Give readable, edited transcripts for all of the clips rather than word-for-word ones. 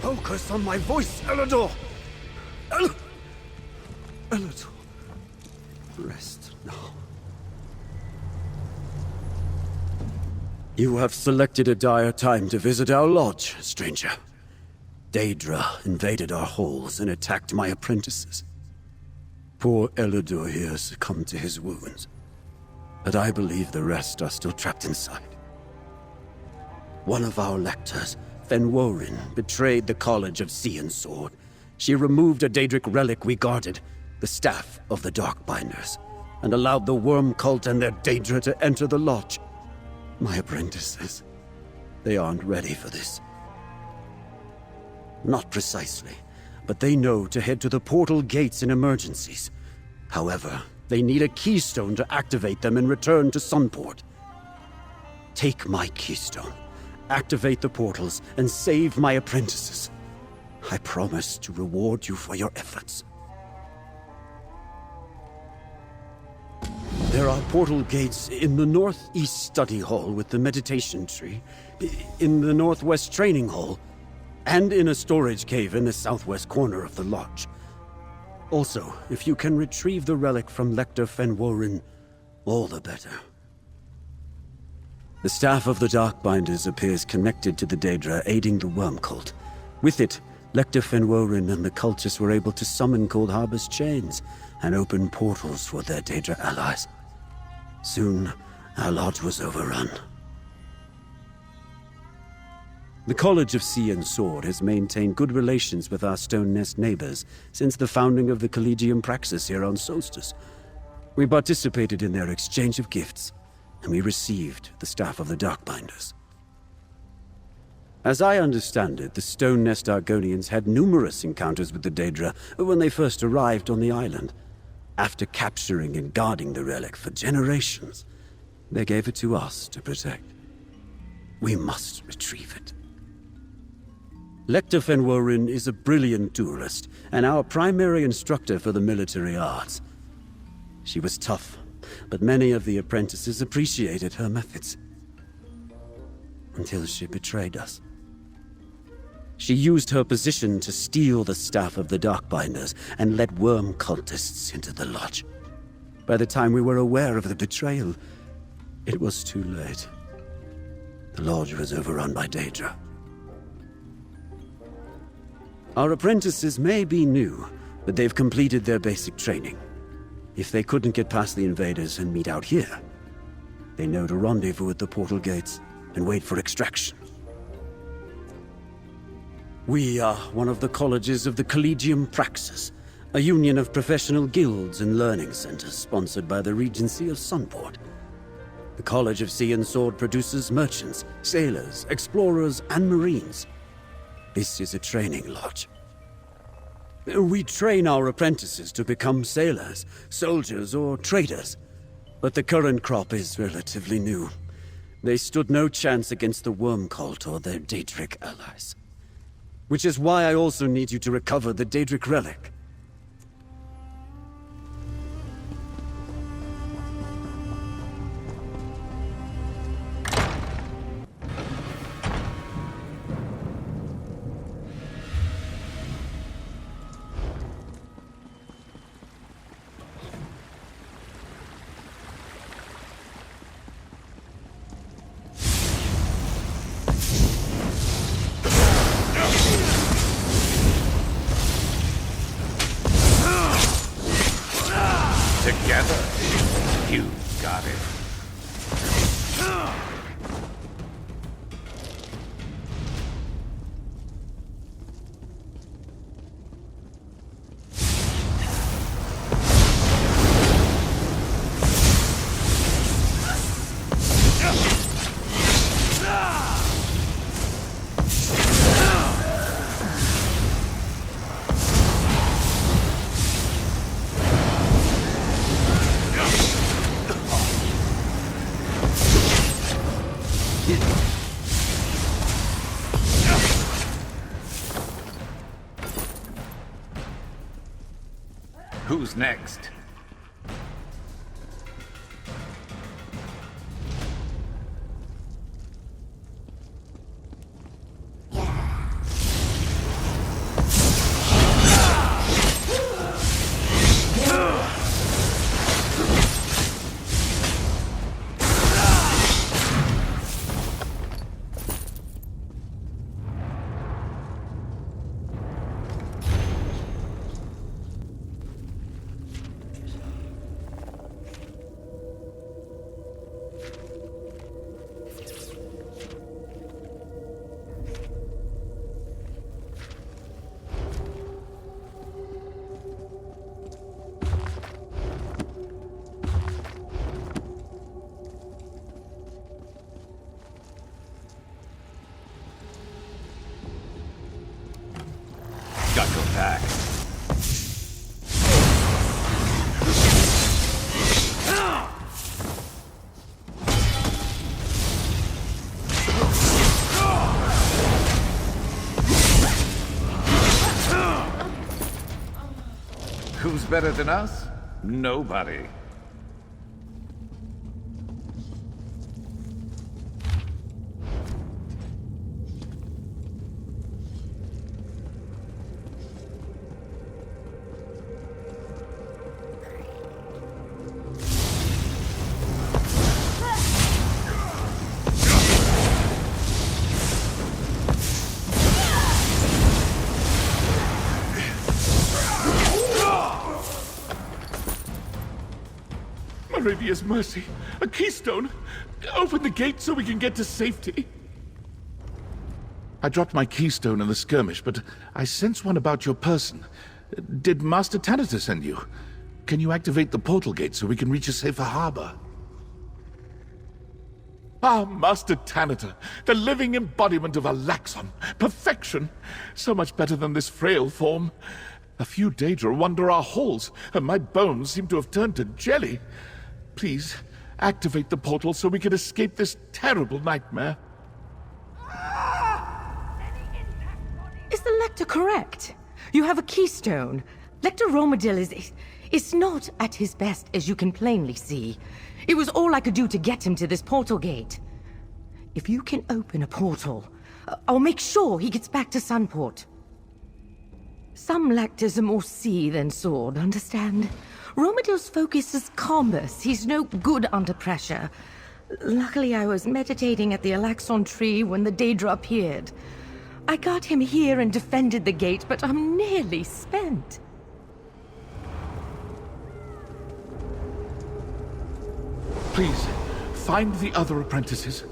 Focus on my voice, Elidor! Elidor. Rest now. You have selected a dire time to visit our lodge, stranger. Daedra invaded our halls and attacked my apprentices. Poor Elidor here succumbed to his wounds, but I believe the rest are still trapped inside. One of our lectors, Fenworin, betrayed the College of Sea and Sword. She removed a Daedric relic we guarded, the Staff of the Darkbinders, and allowed the Worm Cult and their Daedra to enter the lodge. My apprentices, they aren't ready for this. Not precisely, but they know to head to the portal gates in emergencies. However, they need a keystone to activate them and return to Sunport. Take my keystone, activate the portals, and save my apprentices. I promise to reward you for your efforts. There are portal gates in the northeast study hall with the meditation tree, in the northwest training hall, and in a storage cave in the southwest corner of the lodge. Also, if you can retrieve the relic from Lector Fenworin, all the better. The Staff of the Darkbinders appears connected to the Daedra, aiding the Worm Cult. With it, Lector Fenworin and the cultists were able to summon Cold Harbor's chains and open portals for their Daedra allies. Soon, our lodge was overrun. The College of Sea and Sword has maintained good relations with our Stone Nest neighbors since the founding of the Collegium Praxis here on Solstice. We participated in their exchange of gifts, and we received the Staff of the Darkbinders. As I understand it, the Stone Nest Argonians had numerous encounters with the Daedra when they first arrived on the island. After capturing and guarding the relic for generations, they gave it to us to protect. We must retrieve it. Lector Fenworin is a brilliant duelist and our primary instructor for the military arts. She was tough, but many of the apprentices appreciated her methods. Until she betrayed us. She used her position to steal the Staff of the Darkbinders and led worm cultists into the lodge. By the time we were aware of the betrayal, it was too late. The lodge was overrun by Daedra. Our apprentices may be new, but they've completed their basic training. If they couldn't get past the invaders and meet out here, they know to rendezvous at the portal gates and wait for extraction. We are one of the colleges of the Collegium Praxis, a union of professional guilds and learning centers sponsored by the Regency of Sunport. The College of Sea and Sword produces merchants, sailors, explorers, and marines. This is a training lodge. We train our apprentices to become sailors, soldiers, or traders. But the current crop is relatively new. They stood no chance against the Worm Cult or their Daedric allies. Which is why I also need you to recover the Daedric relic. Together, you got it. Who's next? Got your back. Who's better than us? Nobody. Meridia's mercy. A keystone. Open the gate so we can get to safety. I dropped my keystone in the skirmish, but I sense one about your person. Did Master Tyranny send you? Can you activate the portal gate so we can reach a safer harbor? Ah, Master Tyranny, the living embodiment of Alaxon. Perfection. So much better than this frail form. A few Daedra wander our halls, and my bones seem to have turned to jelly. Please, activate the portal so we can escape this terrible nightmare. Is the Lector correct? You have a keystone. Lector Romadil is not at his best, as you can plainly see. It was all I could do to get him to this portal gate. If you can open a portal, I'll make sure he gets back to Sunport. Some Lectors are more sea than sword, understand? Romadil's focus is commerce. He's no good under pressure. Luckily, I was meditating at the Alaxon tree when the Daedra appeared. I got him here and defended the gate, but I'm nearly spent. Please, find the other apprentices.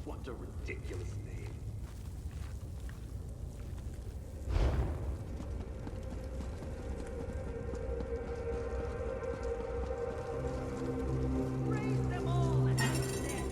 What a ridiculous name. Raise them all and have them.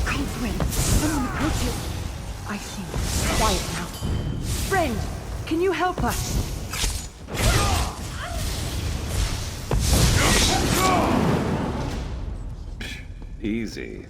Coldwind, someone approaches. I see. Quiet now. Friend, can you help us? Easy.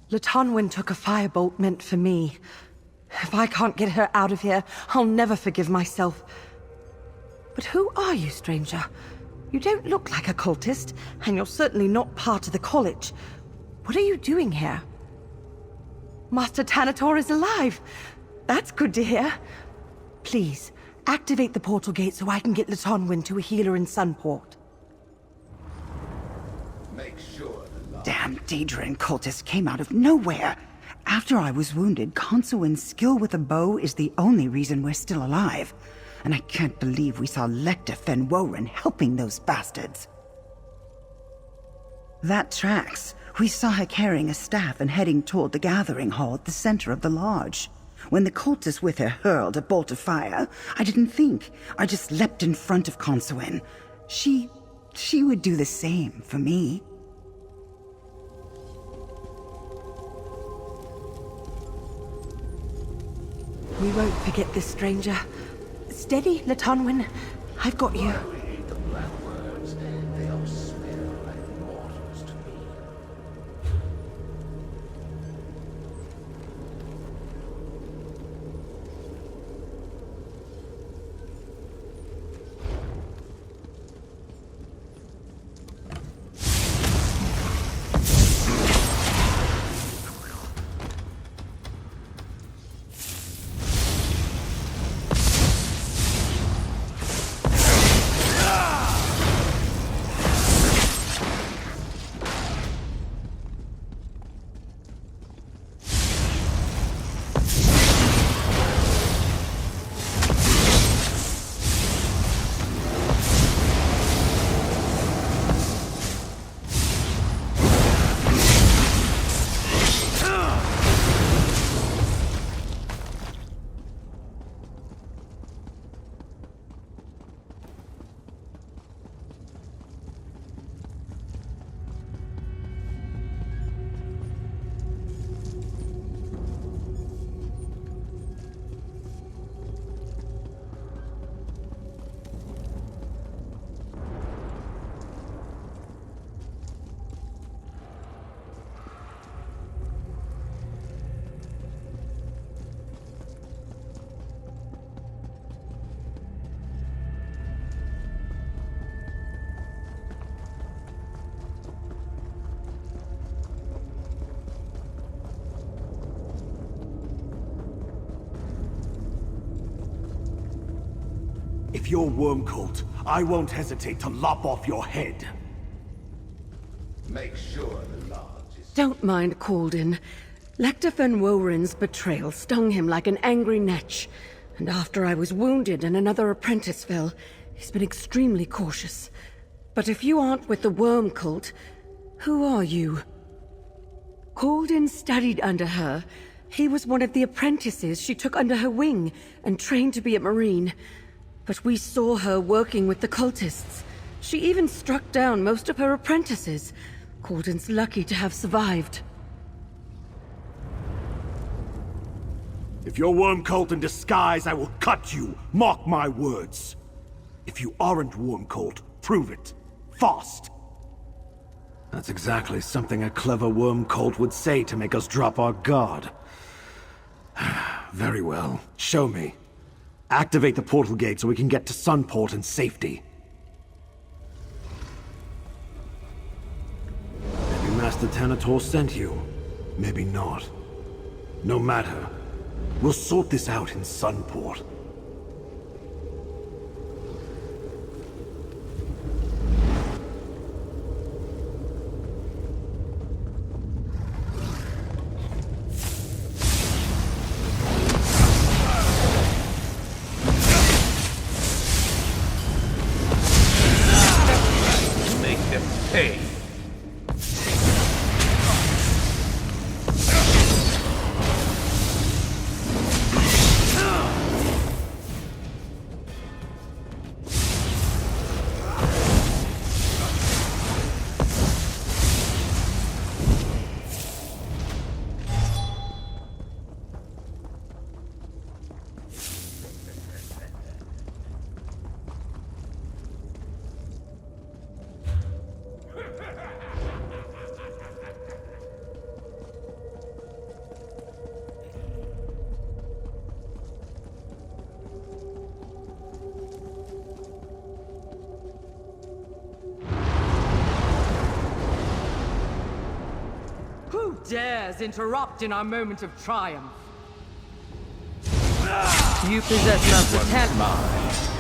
Latonwin took a firebolt meant for me. If I can't get her out of here, I'll never forgive myself. But who are you, stranger? You don't look like a cultist, and you're certainly not part of the college. What are you doing here? Master Tyranny is alive. That's good to hear. Please, activate the portal gate so I can get Latonwin to a healer in Sunport. Damn Daedra and cultists came out of nowhere. After I was wounded, Consuin's skill with a bow is the only reason we're still alive. And I can't believe we saw Lecta Fenworen helping those bastards. That tracks. We saw her carrying a staff and heading toward the gathering hall at the center of the lodge. When the cultists with her hurled a bolt of fire, I didn't think. I just leapt in front of Consuin. She would do the same for me. We won't forget this, stranger. Steady, Latonwin. I've got you. If you're Worm Cult, I won't hesitate to lop off your head. Make sure the lodge is... Don't mind Caldin. Lecta Fenworen's betrayal stung him like an angry netch. And after I was wounded and another apprentice fell, he's been extremely cautious. But if you aren't with the Worm Cult, who are you? Caldin studied under her. He was one of the apprentices she took under her wing and trained to be a Marine. But we saw her working with the cultists. She even struck down most of her apprentices. Caldin's lucky to have survived. If you're Worm Cult in disguise, I will cut you. Mark my words. If you aren't Worm Cult, prove it. Fast. That's exactly something a clever Worm Cult would say to make us drop our guard. Very well. Show me. Activate the portal gate so we can get to Sunport in safety. Maybe Master Tanator sent you. Maybe not. No matter. We'll sort this out in Sunport. Make them pay. Who dares interrupt in our moment of triumph? You possess Master talent.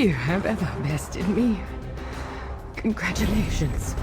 You have ever bested me. Congratulations.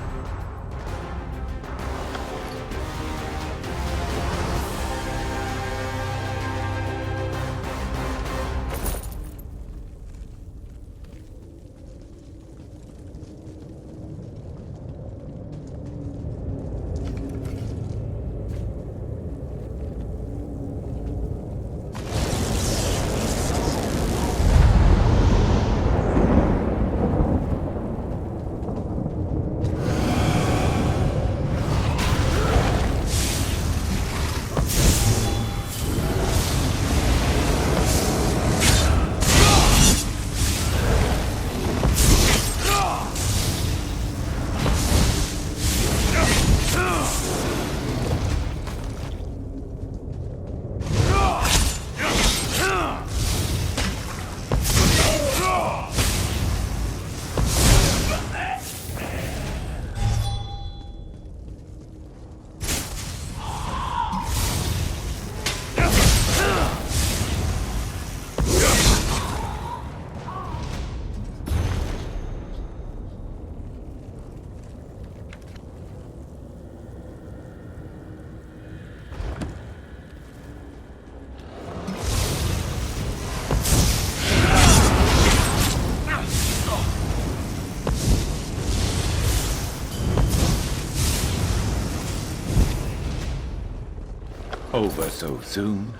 Over so soon?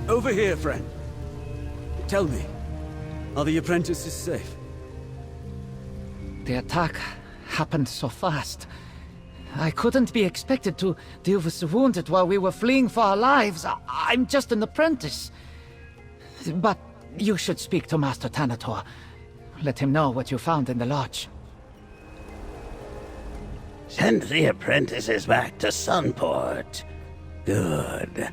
Over here, friend. Tell me, are the apprentices safe? The attack happened so fast. I couldn't be expected to deal with the wounded while we were fleeing for our lives. I'm just an apprentice. But you should speak to Master Traitor. Let him know what you found in the lodge. Send the apprentices back to Sunport. Good.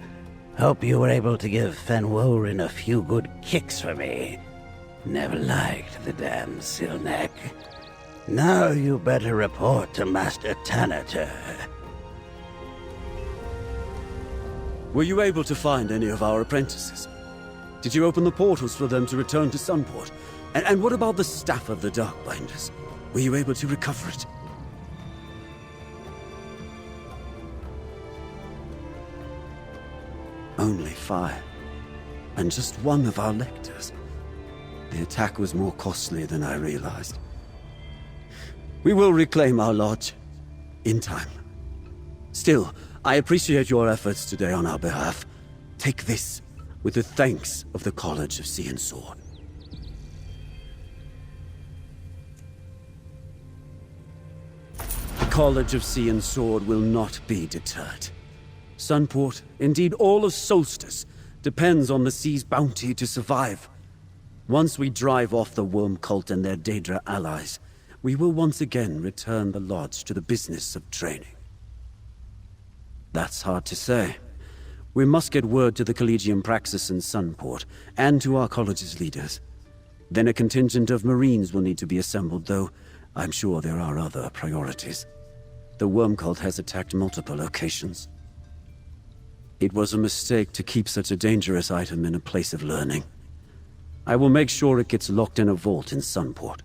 Hope you were able to give Fenworin a few good kicks for me. Never liked the damn Silneck. Now you better report to Master Traitor. Were you able to find any of our apprentices? Did you open the portals for them to return to Sunport? And what about the Staff of the Darkbinders? Were you able to recover it? Only 5. And just one of our lectors. The attack was more costly than I realized. We will reclaim our lodge. In time. Still, I appreciate your efforts today on our behalf. Take this with the thanks of the College of Sea and Sword. The College of Sea and Sword will not be deterred. Sunport, indeed all of Solstice, depends on the sea's bounty to survive. Once we drive off the Worm Cult and their Daedra allies, we will once again return the Lodge to the business of training. That's hard to say. We must get word to the Collegium Praxis in Sunport, and to our college's leaders. Then a contingent of Marines will need to be assembled, though I'm sure there are other priorities. The Worm Cult has attacked multiple locations. It was a mistake to keep such a dangerous item in a place of learning. I will make sure it gets locked in a vault in Sunport.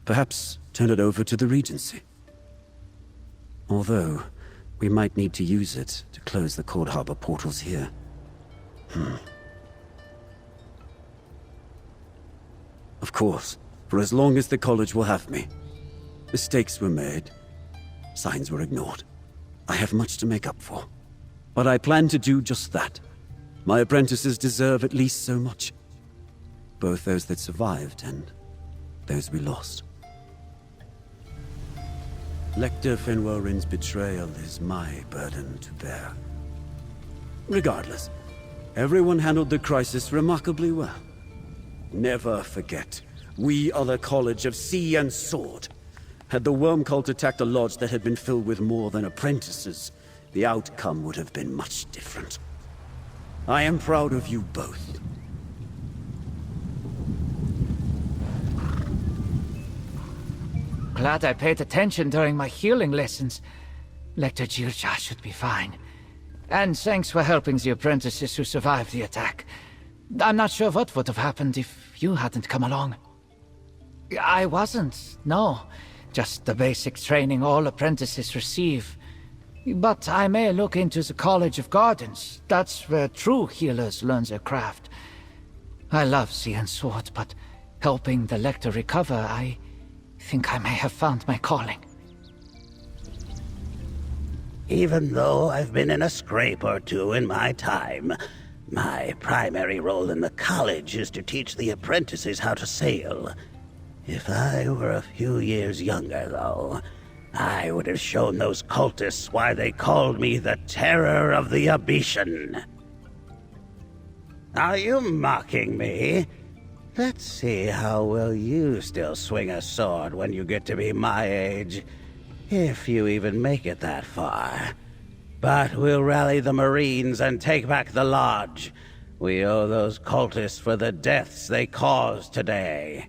Perhaps turn it over to the Regency. Although, we might need to use it to close the Cold Harbor portals here. Of course, for as long as the college will have me. Mistakes were made. Signs were ignored. I have much to make up for. But I plan to do just that. My apprentices deserve at least so much. Both those that survived and those we lost. Lector Fenworin's betrayal is my burden to bear. Regardless, everyone handled the crisis remarkably well. Never forget, we are the College of Sea and Sword. Had the Worm Cult attacked a lodge that had been filled with more than apprentices, the outcome would have been much different. I am proud of you both. Glad I paid attention during my healing lessons. Lector Jirja should be fine. And thanks for helping the apprentices who survived the attack. I'm not sure what would have happened if you hadn't come along. I wasn't, no. Just the basic training all apprentices receive. But I may look into the College of Gardens. That's where true healers learn their craft. I love seeing sword, but helping the Lector recover, I think I may have found my calling. Even though I've been in a scrape or two in my time, my primary role in the college is to teach the apprentices how to sail. If I were a few years younger, though, I would have shown those cultists why they called me the Terror of the Abyssion. Are you mocking me? Let's see how well you still swing a sword when you get to be my age. If you even make it that far. But we'll rally the Marines and take back the lodge. We owe those cultists for the deaths they caused today.